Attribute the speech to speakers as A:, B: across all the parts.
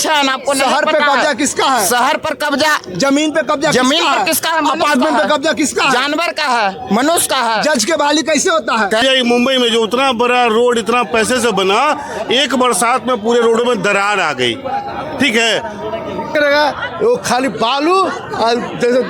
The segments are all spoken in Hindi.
A: आरक्षण आपको नहीं
B: शहर पे
A: पता
B: कब्जा
A: है।
B: किसका है?
A: शहर पर कब्जा,
B: जमीन पे कब्जा
A: जमीन पर किसका है? मनुष्य
B: अपार्टमेंट
A: का
B: पे
A: है।
B: कब्जा किसका है?
A: जानवर का है, मनुष्य का है।
B: जज के बहाली कैसे होता है?
C: यही मुंबई में जो उतना बड़ा रोड इतना पैसे से बना, एक बरसात में पूरे रोडों में दरार आ गई। ठीक है,
D: करेगा वो खाली बालू और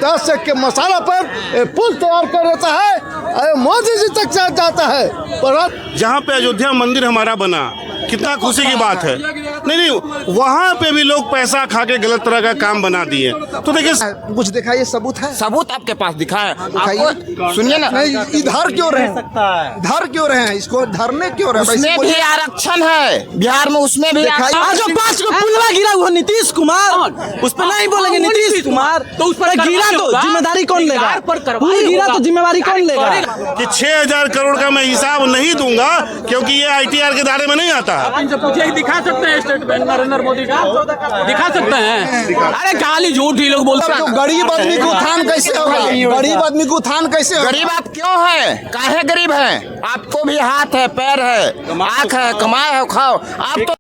D: 10 से के मसाला पर पुल तैयार कर देता है। अरे मोदी जी तक जाता है। पर
C: जहाँ पे अयोध्या मंदिर हमारा बना, कितना खुशी की बात है। नहीं, वहाँ पे भी लोग पैसा खा के गलत तरह का काम बना दिए। तो देखिए,
B: कुछ दिखाइए, सबूत है?
A: सबूत आपके पास दिखाए?
B: दिखाइए।
A: आपको सुनिए ना,
B: नहीं, इधर क्यों रहे? इधर क्यों रहे? इसको धरने क्यों रहे?
A: उसमें भी आरक्षण है बिहार में, उसमें भी
B: दिखाइए।
E: जो 5 को पुलवा गिरा हुआ नीतीश कुमार, उस पर नहीं बोलेंगे नीतीश कुमार, तो उस पर गिरा तो जिम्मेदारी कौन लेगा? पुल गिरा तो जिम्मेदारी कौन लेगा?
C: कि 6,000 करोड़ का मैं हिसाब नहीं दूंगा क्योंकि ये ITR के दायरे में नहीं आता।
F: इनसे पूछिए, दिखा सकते हैं स्टेटमेंट नरेंद्र मोदी का? दिखा सकते हैं? अरे खाली झूठ ही लोग बोलते
B: तो
F: हैं।
B: गरीब आदमी को उत्थान कैसे होगा? गरीब आदमी को उत्थान कैसे होगा?
A: गरीब आप क्यों है? काहे गरीब है? आपको भी हाथ है, पैर है, आँख है, कमाए हो, खाओ। आप तो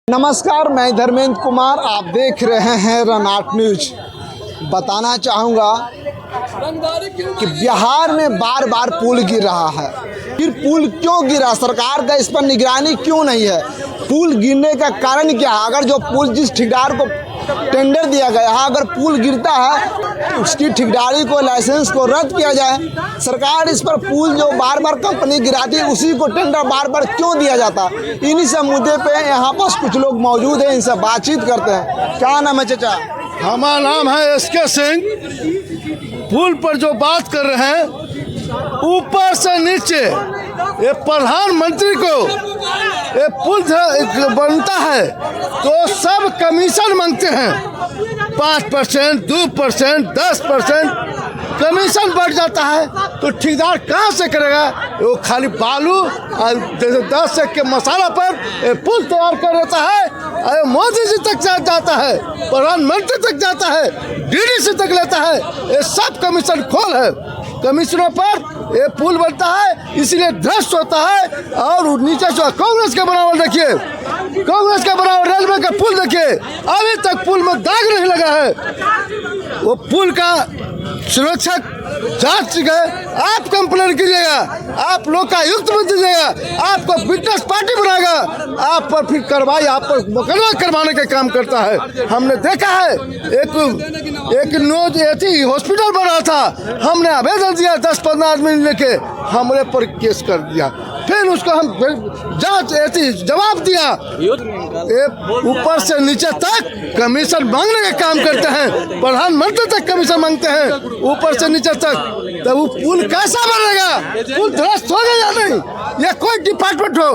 B: नमस्कार, मैं धर्मेंद्र कुमार, आप देख रहे हैं रनआउट न्यूज। बताना चाहूँगा कि बिहार में बार बार पुल गिर रहा है। फिर पुल क्यों गिरा? सरकार का इस पर निगरानी क्यों नहीं है? पुल गिरने का कारण क्या है? अगर जो पुल जिस ठेकेदार को टेंडर दिया गया है, अगर पुल गिरता है तो उसकी ठेकेदारी को, लाइसेंस को रद्द किया जाए। सरकार इस पर पुल जो बार बार कंपनी गिराती है, उसी को टेंडर बार बार क्यों दिया जाता? इन्हीं सब मुद्दे पे यहाँ पर कुछ लोग मौजूद हैं, इनसे बातचीत करते हैं। क्या नाम है चाचा?
D: हमारा नाम है SK सिंह। पुल पर जो बात कर रहे हैं, ऊपर से नीचे ये प्रधानमंत्री को ये पुल बनता है तो सब कमीशन मांगते हैं। 5%, 2%, 10% कमीशन बढ़ जाता है तो ठेकेदार कहाँ से करेगा? वो खाली बालू और 10 से के मसाला पर पुल तैयार कर देता है। अरे मोदी जी तक जाता है, प्रधानमंत्री तक जाता है, DDC तक लेता है। ये सब कमीशन खोल है। कमीशनों पर ये पुल बनता है, इसलिए ध्वस्त होता है। और नीचे से कांग्रेस का बनावट देखिए, कांग्रेस का बनावट रेलवे का पुल देखिए, अभी तक पुल में दाग नहीं लगा है। वो पुल का सुरक्षा जांच गए, आप कंप्लेन कीजिएगा, आप लोकायुक्त में दीजिएगा, आपको विटनेस पार्टी बनाएगा, आप पर फिर कार्रवाई, आप पर मुकदमा करवाने का काम करता है। हमने देखा है एक न्यूज ऐसी हॉस्पिटल बना था, हमने आवेदन दिया 10-15 आदमी लेके, हमरे पर केस कर दिया। फिर उसको हम जांच ऐसी जवाब दिया। ऊपर से नीचे तक कमीशन मांगने का काम करते हैं, प्रधानमंत्री तक कमीशन मांगते हैं, ऊपर से नीचे तक। तो वो पुल कैसा बनेगा? पुल ध्वस्त हो गया या नहीं? ये कोई डिपार्टमेंट हो,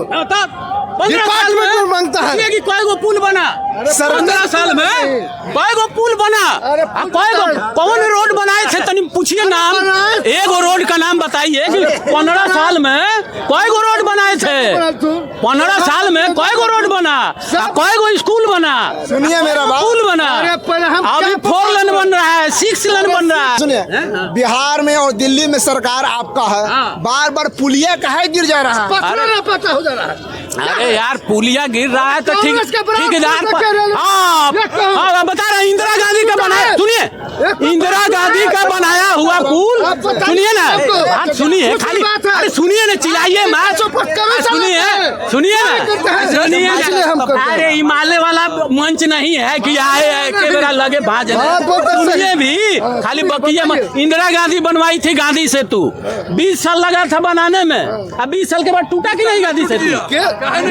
D: डिपार्टमेंट मांगता है
F: कि कोई गो पुल बना 15 साल में, कोई गो पुल बना, कोई गो कौन रोड बनाए थे? तनी पूछिए नाम, एक रोड का नाम बताइए कि 15 साल में कोई गो रोड बनाए थे? 15 साल में कोई गो रोड बना, कोई गो स्कूल बना?
B: सुनिए मेरा बात,
F: पुल बना, अभी 4 लेन बन रहा है, 6 लेन बन रहा है।
B: सुनिए, बिहार में और दिल्ली में सरकार आपका है, बार बार पुलिया काहे गिर जा रहा है?
D: पता हो जा रहा है।
F: अरे यार, पुलिया गिर रहा है तो ठेकेदार हाँ बता रहे हैं, इंदिरा गांधी का बनाया, सुनिए, इंदिरा गांधी का बनाया हुआ पुल, सुनिए ना, बात सुनिए, खाली अरे सुनिए ना, चिल्लाइए मत, सुनिए सुनिए ना, सुनिए। अरे हिमालय वाला मंच नहीं है कि आए के मेरा लगे भाज, सुनिए भी, खाली बकिया मत। इंदिरा गांधी बनवाई थी गांधी सेतु, 20 साल लगा था बनाने में, अब 20 साल के बाद टूटा कि नहीं गांधी सेतु?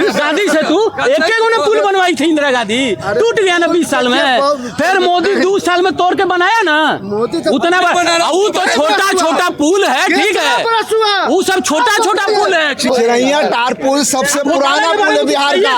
F: गांधी सेतु एक ने पुल बनवाई थी इंदिरा गांधी, टूट गया ना 20 साल में। फिर मोदी 2 साल में तोड़ के बनाया ना, उतना वो तो छोटा छोटा पुल है, ठीक है, वो सब छोटा छोटा पुल है।
B: चिरैया टार पुल सबसे पुराना पुल है बिहार का,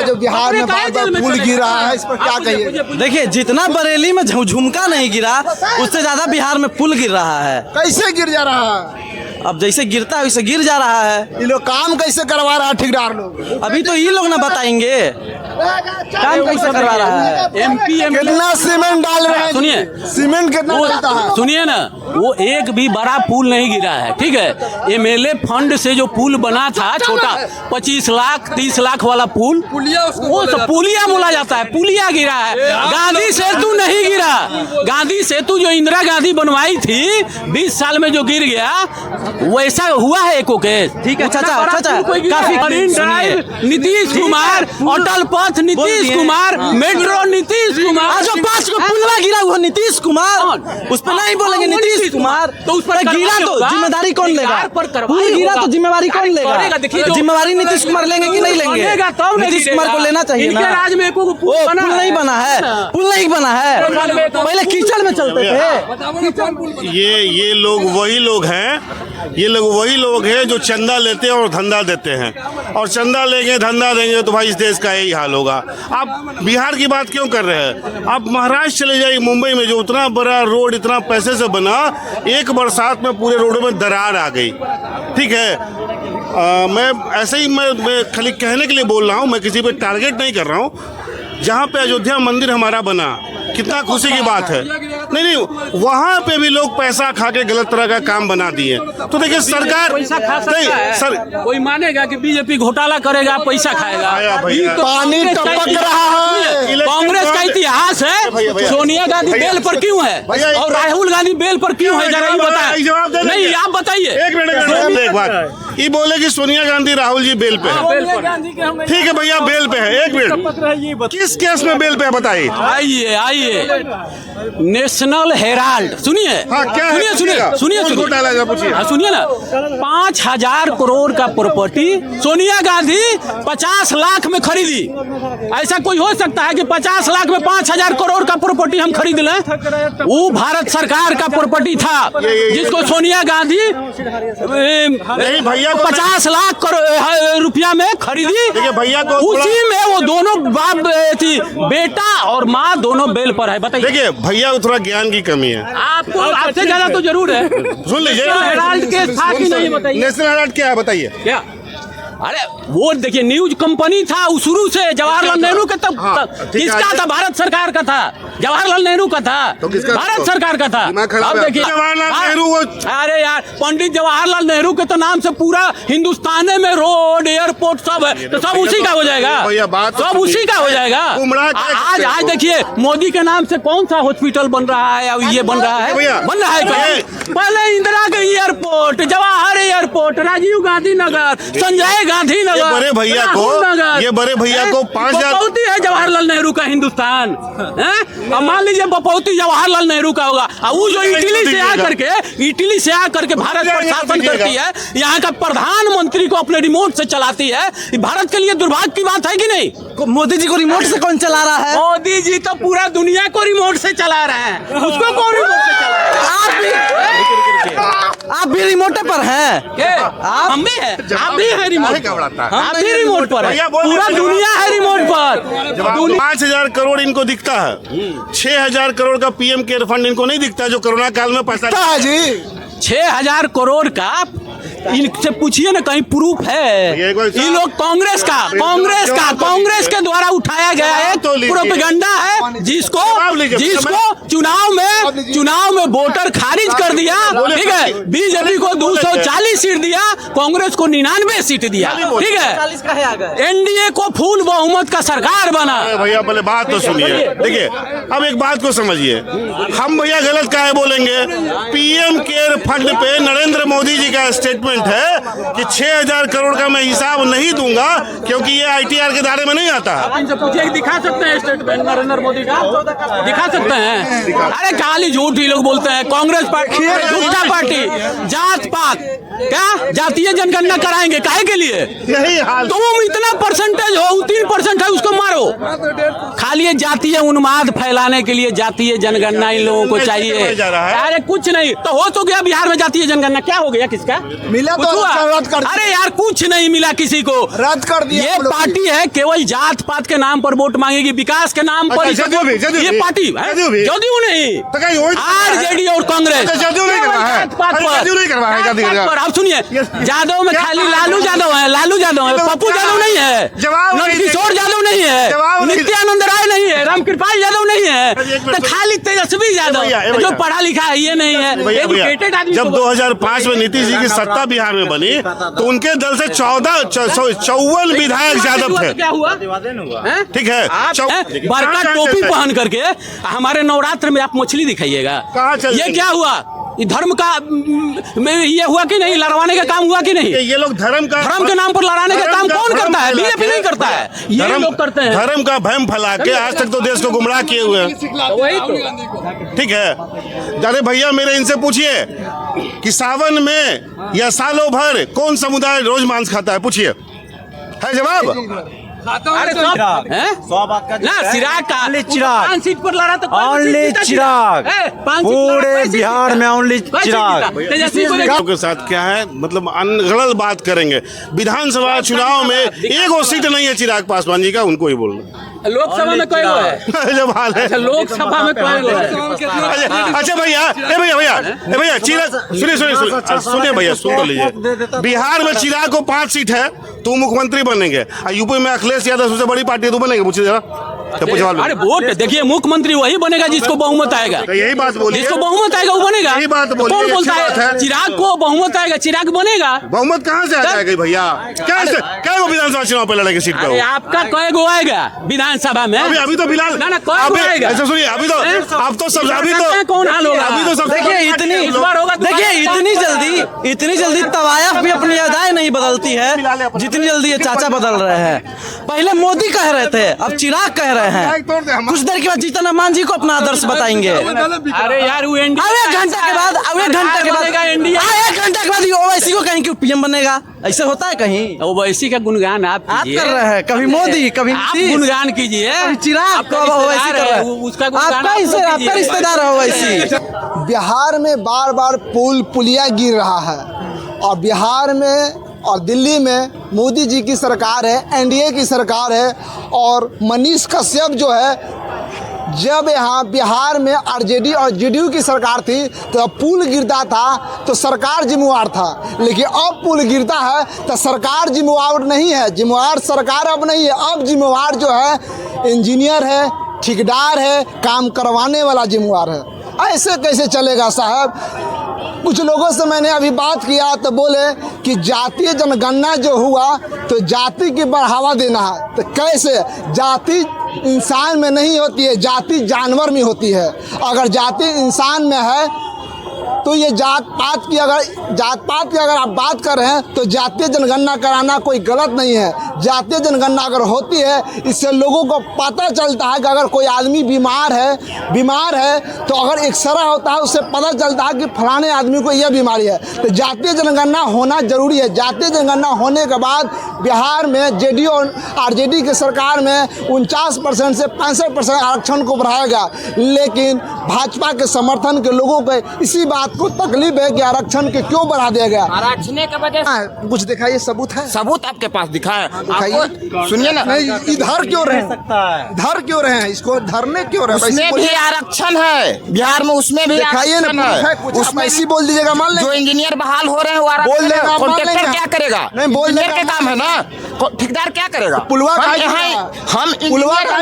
B: जो बिहार में बार बार पुल गिर रहा है, इस पर क्या कहिए?
E: देखिए, जितना बरेली में झुमका नहीं गिरा, उससे ज्यादा बिहार में पुल गिर रहा है।
B: कैसे गिर जा रहा है?
E: अब जैसे गिरता है वैसे गिर जा रहा है।
B: ये लोग काम कैसे करवा रहा है ठेकेदार लोग?
E: अभी तो ये लोग ना बताएंगे काम कैसे करवा रहा है।
F: MP
B: कितना सीमेंट डाल रहे हैं?
F: सुनिए,
B: सीमेंट कितना डालता है?
F: सुनिए ना, वो एक भी बड़ा पुल नहीं गिरा है, ठीक है। एमएलए फंड से जो पुल बना था छोटा 25 लाख 30 लाख वाला पुल, वो तो पुलिया बोला जाता है, पुलिया गिरा है। गांधी सेतु नहीं गिरा। गांधी सेतु जो इंदिरा गांधी बनवाई थी 20 साल में जो गिर गया, वैसा हुआ है एको केस,
E: ठीक है चाचा,
F: काफी मरीन ड्राइव नीतीश कुमार, अटल पथ नीतीश कुमार, मेट्रो नीतीश कुमार,
E: जो 5 को पुलवा गिरा हुआ नीतीश कुमार, उस पर नहीं बोलेंगे नीतीश कुमार,
F: तो उस पर
E: गिरा तो जिम्मेदारी कौन लेगा? पुल गिरा तो जिम्मेदारी कौन लेगा? जिम्मेदारी नीतीश कुमार लेंगे कि नहीं लेंगे? नीतीश कुमार को लेना चाहिए ना।
F: राज में पुल
E: नहीं बना है, पुल नहीं बना है, पहले कीचड़ में चलते थे।
C: ये लोग वही लोग हैं, ये लोग वही लोग हैं जो चंदा लेते हैं और धंधा देते हैं, और चंदा लेंगे धंधा देंगे तो भाई इस देश का यही हाल होगा। आप बिहार की बात क्यों कर रहे हैं? आप महाराष्ट्र चले जाइए, मुंबई में जो उतना बड़ा रोड इतना पैसे से बना, एक बरसात में पूरे रोडों में दरार आ गई, ठीक है। मैं ऐसे ही मैं खाली कहने के लिए बोल रहा हूँ, मैं किसी पे टारगेट नहीं कर रहा हूँ। जहाँ पे अयोध्या मंदिर हमारा बना, कितना खुशी की बात है। नहीं, वहाँ पे भी लोग पैसा खा के गलत तरह का काम बना दिए। तो देखिए सरकार
F: पैसा खा सकता है, कोई मानेगा कि बीजेपी घोटाला करेगा, पैसा खाएगा?
B: पानी टपक रहा है।
F: कांग्रेस का इतिहास है। सोनिया गांधी बेल पर क्यों है और राहुल गांधी बेल पर क्यों है, जरा ये बताएं। नहीं, आप बताइए।
C: एक मिनट, एक बात, ये बोले कि सोनिया गांधी राहुल जी बेल पे है, ठीक है भैया बेल पे है। एक मिनट, किस केस में बेल पे है बताइए?
F: आइए नेशनल हेराल्ड सुनिए।
C: हाँ, क्या है?
F: सुनिए सुनिए ना। 5,000 करोड़ का प्रॉपर्टी सोनिया गांधी 50 लाख में खरीदी। ऐसा कोई हो सकता है कि 50 लाख में 5,000 करोड़ का प्रॉपर्टी हम खरीद लें? वो भारत सरकार का प्रॉपर्टी था जिसको सोनिया गांधी
C: भैया
F: 50 लाख रुपया में खरीदी।
C: भैया को
F: उसी में वो दोनों बाप थी, बेटा और माँ दोनों बेल पर है। बताइए।
C: देखिए भैया को थोड़ा ज्ञान की कमी है,
F: आपको आपसे ज्यादा तो जरूर है।
C: सुन लीजिए।
F: हेराल्ड के था कि नहीं बताइए।
C: नेशनल हेराल्ड क्या है बताइए? क्या?
F: अरे वो देखिए न्यूज कंपनी था शुरू से, जवाहरलाल नेहरू का तब किसका था? भारत सरकार का था। जवाहरलाल नेहरू का था, भारत सरकार का था। अब देखिए
C: जवाहरलाल नेहरू,
F: अरे यार पंडित जवाहरलाल नेहरू के तो नाम से पूरा हिंदुस्तान में रोड एयरपोर्ट सब है, तो सब उसी का हो जाएगा, सब उसी का हो जाएगा। आज देखिए मोदी के नाम से कौन सा हॉस्पिटल बन रहा है, अब ये बन रहा है पहले इंदिरा एयरपोर्ट, जवाहर एयरपोर्ट, राजीव गांधी नगर, संजय गांधी नगर।
C: ये बड़े भैया को 5,000
F: बपौती है जवाहरलाल नेहरू का हिंदुस्तान। अब मान लीजिए बपौती जवाहरलाल नेहरू का होगा, वो जो इटली से आकर के भारत पर शासन करती है, यहाँ का प्रधानमंत्री को अपने रिमोट से चलाती है। भारत के लिए दुर्भाग्य की बात है कि नहीं?
E: मोदी जी को रिमोट से कौन चला रहा है?
F: मोदी जी तो पूरा दुनिया को रिमोट से चला रहे हैं, उसको कौन रिमोट से चला रहा है?
E: आप भी रिमोट पर हैं?
F: हम भी हैं, आप भी हैं रिमोट, आप भी रिमोट पर है, पूरा दुनिया है रिमोट पर।
C: 5,000 करोड़ इनको दिखता है, 6,000 करोड़ का पीएम केयर फंड इनको नहीं दिखता जो कोरोना काल में पैसा
B: जी।
F: 6,000 करोड़ का इनसे पूछिए ना, कहीं प्रूफ है? ये लोग कांग्रेस के द्वारा उठाया गया एक प्रोपेगेंडा है, जिसको चुनाव में वोटर खारिज कर दिया, ठीक है। बीजेपी को 240 सीट दिया, कांग्रेस को 99 सीट दिया, ठीक है। एनडीए को फुल बहुमत का सरकार बना।
C: भैया पहले बात तो सुनिए, देखिए अब एक बात को समझिए, हम भैया गलत काहे बोलेंगे? पीएम केयर फंड पे नरेंद्र मोदी जी का स्टेटमेंट है कि 6,000 करोड़ का मैं हिसाब नहीं दूंगा क्योंकि ये आईटीआर के दायरे में नहीं आता है।
F: इनसे पूछिए, दिखा सकते हैं स्टेटमेंट नरेंद्र मोदी का? दिखा सकते हैं? अरे खाली झूठ ही लोग बोलते हैं। कांग्रेस पार्टी झूठा पार्टी, जात पात क्या जातीय जनगणना कराएंगे काहे के लिए?
C: यही हाल।
F: तुम इतना परसेंटेज हो, 3% है उसको मारो। खाली जातीय उन्माद फैलाने के लिए जातीय जनगणना इन लोगों को चाहिए। अरे कुछ नहीं तो हो तो गया बिहार में जातीय जनगणना, क्या हो गया? किसका
B: मिला तो रद्द कर दिया।
F: अरे यार कुछ नहीं मिला किसी को,
B: रद्द कर दिया।
F: ये पार्टी है केवल जात पात के नाम पर वोट मांगेगी, विकास के नाम पर। ये पार्टी जदयू नहीं, आरजेडी और कांग्रेस
C: जदयू नहीं करवा है।
F: अब सुनिए, यादव में खाली लालू यादव है, पप्पू यादव नहीं है, नंदकिशोर यादव नहीं है, नित्यानंद राय नहीं है, रामकृपाल यादव नहीं है, तो खाली तेजस्वी यादव जो पढ़ा लिखा है ये नहीं है, एजुकेटेड आदमी।
C: जब 2005 में नीतीश जी की सत्ता बिहार में बनी तो उनके दल से 54 विधायक यादव थे।
F: क्या हुआ?
C: ठीक है,
F: बड़का टोपी पहन करके हमारे नवरात्र में आप मछली दिखाइएगा, ये क्या हुआ? ये धर्म का ये हुआ कि नहीं? लड़वाने का काम हुआ कि नहीं?
C: ये लोग धर्म
F: के नाम पर लड़ाने का काम कौन करता है? बीजेपी नहीं करता है, ये लोग करते हैं।
C: धर्म का भ्रम फैला के आज तक तो देश को गुमराह किए हुए हैं।
F: वही तो
C: ठीक है, अरे भैया मेरे इनसे पूछिए कि सावन में या सालों भर कौन समुदाय रोज मांस खाता है? पूछिए, है जवाब?
F: अरे चिराग का
G: चिराग
F: 5 सीट पर लड़ा तो
G: ओनली चिराग, पूरे बिहार में ओनली चिराग।
C: के साथ क्या है, मतलब गलत बात करेंगे। विधानसभा चुनाव में एक सीट नहीं है चिराग पासवान जी का, उनको ही बोलना।
F: लोकसभा में कोई है
C: जब हाल है,
F: लोकसभा में कोई है।
C: अच्छा भैया चिराग सुनिए भैया, सुन तो लीजिए। बिहार में चिराग को 5 सीट है, तू मुख्यमंत्री बनेंगे। यूपी में अखिलेश यादव सबसे बड़ी पार्टी है, तू बनेगा? पूछिए जरा।
F: अरे वोट देखिए, मुख्यमंत्री वही बनेगा जिसको बहुमत आएगा।
C: तो यही बात बोलिए,
F: जिसको बहुमत आएगा वो बनेगा।
C: यही बात बोलिए।
F: कौन बोलता है चिराग को बहुमत आएगा? चिराग बनेगा।
C: बहुमत कहाँ से आ जाएगा भैया? कैसे कै गो विधानसभा चुनाव पे लड़ेंगे सीट पे?
F: आपका कै गो आएगा विधानसभा में?
C: अभी तो फिलहाल
F: ना कै गो आएगा?
C: ऐसा सुनिए, अभी तो अब तो सब अभी तो
F: कौन हाल होगा?
C: अभी तो सब
E: देखिए इतनी जल्दी तवायफ भी अपनी अदाएं नहीं बदलती है जितनी जल्दी ये चाचा बदल रहे हैं। पहले मोदी कह रहे थे, अब चिराग कह रहे हैं। कुछ देर के बाद जीतन रहमान जी को अपना आदर्श बताएंगे।
F: अरे यार वो
E: एक घंटा के बाद एक घंटा के बाद ओवैसी को कहीं पीएम बनेगा, ऐसे होता है कहीं?
F: ओवैसी का गुणगान आप
E: कर रहे हैं, कभी मोदी कभी
F: गुणगान कीजिए,
E: चिराग आपका रिश्तेदार है ओवैसी।
B: बिहार में बार बार पुलिया गिर रहा है, और बिहार में और दिल्ली में मोदी जी की सरकार है, एनडीए की सरकार है। और मनीष कश्यप जो है, जब यहाँ बिहार में आरजेडी और जेडीयू की सरकार थी तो पुल गिरता था तो सरकार जिम्मेवार था, लेकिन अब पुल गिरता है तो सरकार जिम्मेवार नहीं है। जिम्मेवार सरकार अब नहीं है, अब जिम्मेवार जो है इंजीनियर है, ठेकेदार है, काम करवाने वाला जिम्मेवार है। ऐसे कैसे चलेगा साहब? कुछ लोगों से मैंने अभी बात किया तो बोले कि जातीय जनगणना जो हुआ तो जाति की बढ़ावा देना है। तो कैसे? जाति इंसान में नहीं होती है, जाति जानवर में होती है। अगर जाति इंसान में है तो ये जात पात की अगर आप बात कर रहे हैं तो जातीय जनगणना कराना कोई गलत नहीं है। जातीय जनगणना अगर होती है, इससे लोगों को पता चलता है कि अगर कोई आदमी बीमार है तो अगर एक्सरा होता है उससे पता चलता है कि फलाने आदमी को यह बीमारी है। तो जातीय जनगणना होना जरूरी है। जातीय जनगणना होने के बाद बिहार में जेडीयू और आरजेडी की सरकार में 49% से 65% आरक्षण को बढ़ाएगा, लेकिन भाजपा के समर्थन के लोगों को इसी बात को तकलीफ है कि आरक्षण के क्यों बढ़ा दिया गया।
A: आरक्षण की वजह से
B: कुछ दिखाइए, सबूत है?
A: सबूत आपके पास दिखाए, सुनिए ना।
B: नहीं, इधर क्यों रहे? इधर क्यों रहे हैं? इसको धरने क्यों रहे?
A: उसमें भी आरक्षण है बिहार में, उसमें भी
B: दिखाइए ना, उसमें ऐसी बोल दीजिएगा। मान लें
A: जो इंजीनियर बहाल हो रहे हैं वो
B: बोल देगा,
A: कॉन्ट्रैक्टर क्या करेगा?
B: नहीं बोल
A: इंजीनियर के काम है ना, ठेकेदार क्या करेगा?
B: पुलवा
A: हम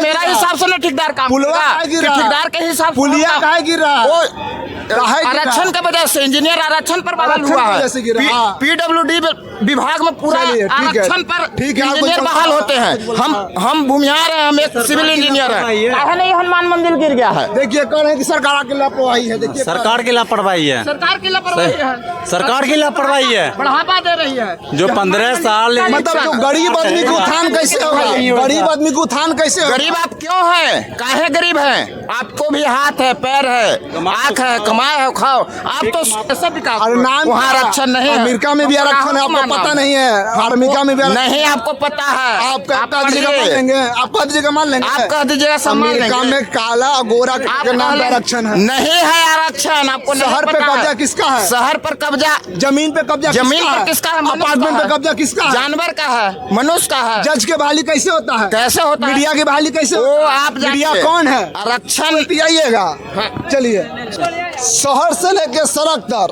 A: मेरा हिसाब से ना ठेकेदार काम, ठेकेदार के हिसाब से
B: पुलिया काहे गिर रहा है?
A: आरक्षण की वजह से इंजीनियर आरक्षण पर बहाल हुआ है। पीडब्ल्यूडी विभाग में पूरा आरक्षण पर इंजीनियर बहाल होते हैं। हम भूमिहार हैं, हम एक सिविल इंजीनियर हैं। नहीं हनुमान मंदिर गिर गया है।
B: देखिए कौन है कि सरकार की लापरवाही है। देखिए
G: सरकार की लापरवाही है,
A: सरकार की लापरवाही है,
G: सरकार की लापरवाही है,
A: बढ़ावा दे रही है।
G: जो 15 साल
B: मतलब जो गरीब आदमी को उत्थान कैसे होगा? गरीब आदमी को उत्थान कैसे होगा?
A: गरीब आप क्यों है? काहे गरीब है? आपको भी हाथ है, पैर है, आँख है, कमाए है, खाओ। आप तो सब विकास, वहाँ आरक्षण नहीं है।
B: अमेरिका में भी आरक्षण है, आपको पता नहीं है? अमेरिका में भी
A: नहीं, आपको पता है।
B: आप कह दीजिएगा मान लेंगे, आप कह दीजिएगा मान लेंगे,
A: आप कह दीजिएगा
B: अमेरिका में काला गोरा के नाम पे आरक्षण है।
A: नहीं है आरक्षण, आपको
B: शहर पे कब्जा किसका है?
A: शहर पर कब्जा,
B: जमीन पे कब्जा,
A: जमीन पर किसका है?
B: अपार्टमेंट पे कब्जा किसका है?
A: जानवर का है, मनुष्य का है।
B: जज के बहाली कैसे होता है?
A: कैसे होता है?
B: मीडिया की बहाली कैसे?
A: वो आप
B: मीडिया कौन है?
A: आरक्षण
B: आइएगा। चलिए, शहर से लेके सड़क तक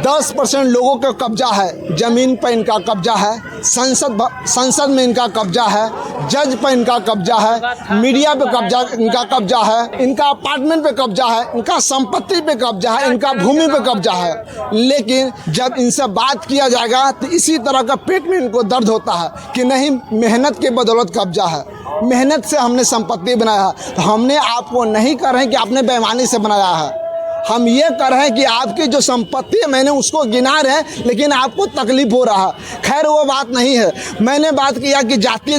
B: 10% लोगों का कब्जा है, ज़मीन पर इनका कब्जा है, संसद में इनका कब्जा है, जज पर इनका कब्जा है, मीडिया पे कब्जा इनका कब्जा है, इनका अपार्टमेंट पे कब्जा है, इनका संपत्ति पे कब्जा है, इनका भूमि पे कब्जा है। लेकिन जब इनसे बात किया जाएगा तो इसी तरह का पेट में इनको दर्द होता है कि नहीं, मेहनत के बदौलत कब्जा है, मेहनत से हमने संपत्ति बनाया है। तो हमने आपको नहीं कह रहे हैं कि आपने बेईमानी से बनाया है, हम ये कर रहे हैं कि आपकी जो संपत्ति है मैंने उसको गिना रहे हैं, लेकिन आपको तकलीफ हो रहा है। खैर वो बात नहीं है। मैंने बात किया कि जातीय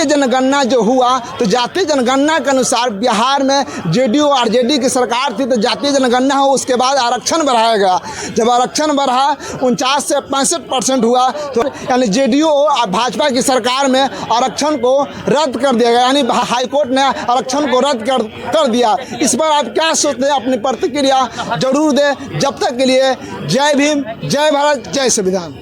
B: जनगणना जो हुआ, तो जातीय जनगणना के अनुसार बिहार में जेडीयू आरजेडी की सरकार थी, तो जातीय जनगणना हो, उसके बाद आरक्षण बढ़ाया गया। जब आरक्षण बढ़ा 49 से 65% हुआ, तो यानी जेडीयू और भाजपा की सरकार में आरक्षण को रद्द कर दिया गया, यानी हाईकोर्ट ने आरक्षण को रद्द कर दिया। इस पर आप क्या सोचते हैं? अपनी प्रतिक्रिया जरूर दें। जब तक के लिए जय भीम, जय भारत, जय संविधान।